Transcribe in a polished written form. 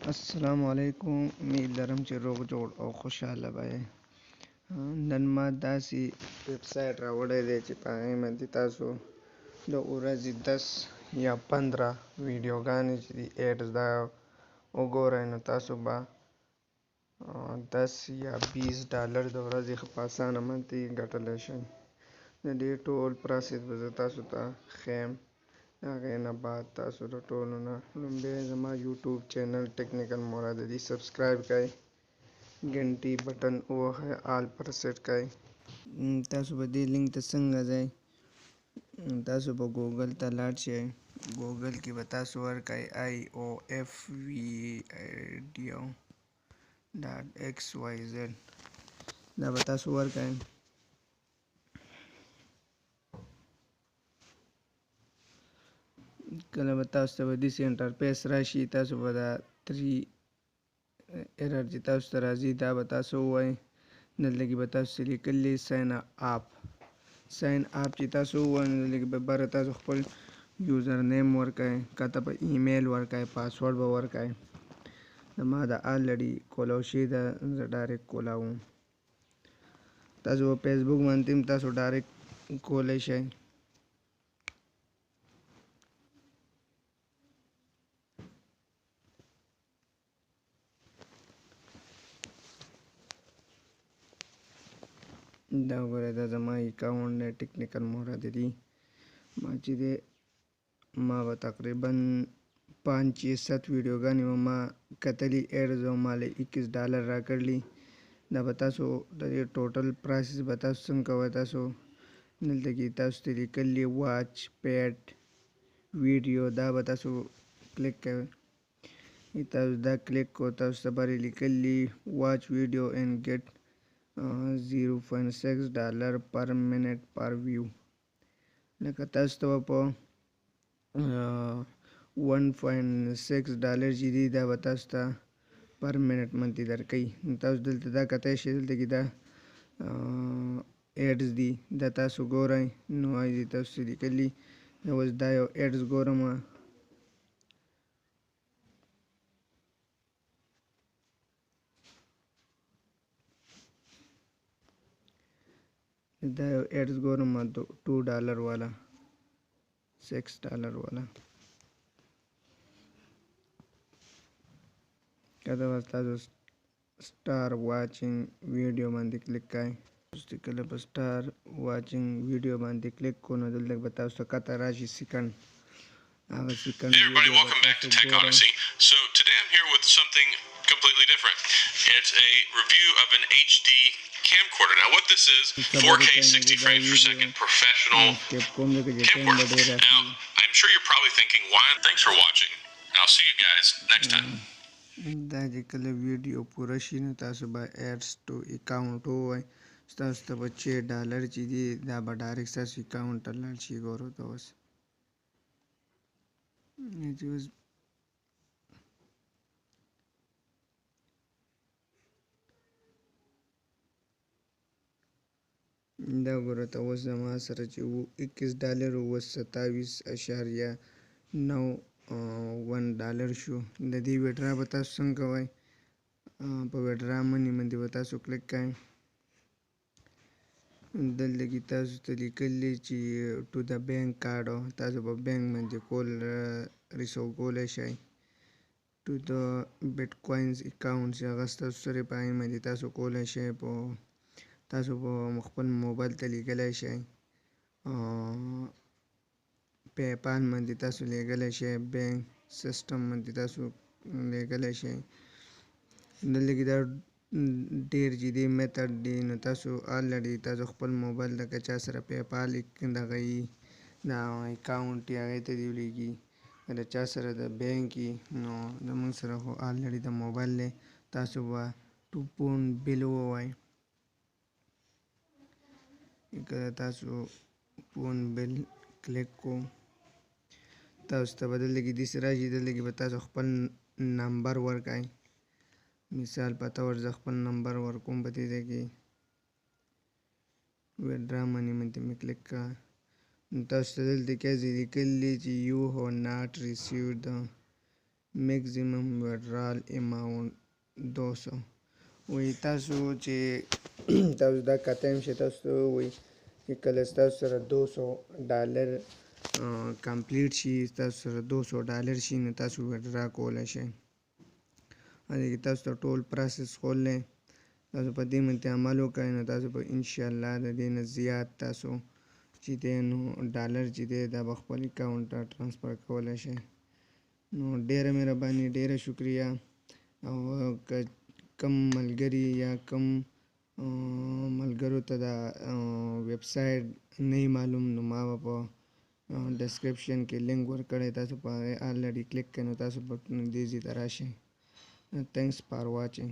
السلام علیکم. امید لرم چې روغ جوړ او خوشحاله به یې. نن ما داسې ویب سایټ راوړی دی چې په هغې باندې تاسو د ورځې 10 یا 15 ویډیوګانې چې دي ایډز دا وګورئ، نو تاسو به 10 یا 20 ډالر د ورځې په اسانه باندې ګټلی شئ. د دې ټول پروسس به زه تاسو ته ښیم. هغې نه بعد تاسو د ټولو نه لومړی زما یوټیوب چینل ټیکنیکل مرادي سبسکرایب کړئ، ګنټي بټن ووهئ، آل پر سیټ کړئ. تاسو به دې لینک ته څنګه ځئ؟ تاسو به ګوګل ته لاړ شئ. ګوګل کې به تاسو ورکړئ IOFVideo.xyz. دا به تاسو ورکړئ. کله به تاسو ته به داسې انټرفیس راشي، تاسو به دا 3 ایرر چې تاسو ته راځي دا به تاسو ووایئ. دلته کې به تاسو لیکلي ساین اپ چې تاسو ووایئ، نو دلته کې به بره تاسو خپل یوزر نیم ورکړئ، کته به ایمیل ورکړئ، پاسورډ به ورکړئ. زما دا آلریډي کولاو شوي ده، زه ډایرکټ کولاوم. تاسو په فیسبوک باندې هم تاسو ډایرکټ کولی شئ. دا وګورئ، دا زما اکاونټ دی ټیکنیکل مرادي. ما چې دی ما به تقریبا 5-7 ویډیوګانې به ما کتلي، ایډز او ما له 21 ډالر راکړلي. دا به تاسو د دې ټوټل پروسس به تاسو څنګه کوئ؟ تاسو دلته کې تاسو ته لیکلي واچ پیډ ویډیو، دا به تاسو کلیک کوئ. تاسو دا کلیک کو، تاسو ته به لیکلي واچ ویډیو اینډ ګیټ 0.6 ډالر پر منټ پر ویو. لکه تاسو ته په 1.6 ډالر چې دي دا به تاسو ته پر منټ باندې درکوي. تاسو دلته دا کتای شئ، دلته کې دا ایډز دي، دا تاسو ګورئ. نو دې تاسو لیکلي اوس دا یو ایډز ګورم. دا یو ایډز ګورم 2 ډالر والا، 6 ډالر والا. کله به تاسو سٹار واچینګ ویډیو باندې کلیک کړئ. کله په سٹار واچینګ ویډیو باندې کلیک کو، نو دلته به تاسو ته کته راشي سیکنډ. هغه سیکنډ Hey everybody, welcome back to Tech Odyssey. So today I'm here with something completely different. It's a review of an HD camcorder. Now what this is, 4K 60 frames per second professional camcorder. Now I'm sure you're probably thinking, why? Thanks for watching. I'll see you guys next time. دا چې کله ویډیو پوره شي، نو تاسو به ایډز ټو اکاونټ ووایئ. ستاسو ته به 6 ډالر چې دي دا به ډایرکټ ستاسو اکاونټ ته لاړ شي. ګورو ته اوس دا ګوره ته اوس زما سره چې 21 ډالر و 27.91 ډالر شو. د دې ویډرا به تاسو څنګه کوئ؟ په ویډرا منی باندې به تاسو کلیک کړئ. دلته کې تاسو ته لیکلی چې ټو د بینک کارډ، تاسو په بینک باندې کول ریسیو کولی شئ. ټو د بیټ کوینز اکاونټ چې هغه ستاسو سره په هغې باندې تاسو کولی شئ. تاسو په خپل موبایل ته لیږلی شئ. پی پال باندې تاسو لیږلی شئ، بینک سیسټم باندې تاسو لیږلی شئ. دلته کې دا ډېر چې دی میتھډ دی، نو تاسو آلریډي تاسو خپل موبایل ته که چا سره پی پال دغه وي دا اکاونټ یې هغې ته دې ولیږي. که د چا سره د بینک وي، نو زموږ سره خو آلریډي د موبایل دی. تاسو به 2 پونډ بل ووایئ. که تاسو پونډ بل کلیک کو، تاسو ته به دلته کې داسې راشي. دلته کې به تاسو خپل نمبر ورکړئ. مثال په طور زه خپل نمبر ورکوم. په دې ځای کې ویډرا منی باندې مې کلیک کړه. نو تاسو ته دلته کې لیکلي چې یو هو ناټ ریسیوډ میکزیمم وډرال اماونټ 200. وایي تاسو چې تاسو دا کتیم چې تاسو ته وایي چې کله ستاسو سره $200 کمپلیټ شي، تاسو سره $200 شي، نو تاسو وډرا کولی شئ. هغې کې تاسو ته ټول پروسس خولی، تاسو په دې باندې عمل وکړئ، نو تاسو به انشاءالله د دې نه زیات تاسو چې دی نو ډالر چې دی دا به خپل اکاونټ ته ټرانسفر کولی شئ. نو ډیره مهرباني، ډیره شکریه. او که کم ملګري یا کم ملګرو ته دا ویب سایټ نه معلوم، نو ما به په ډسکرپشن کې لینک ورکړی، تاسو په هغې آلریډي کلیک کړئ، نو تاسو به دې ځای ته راشئ. Thanks for watching.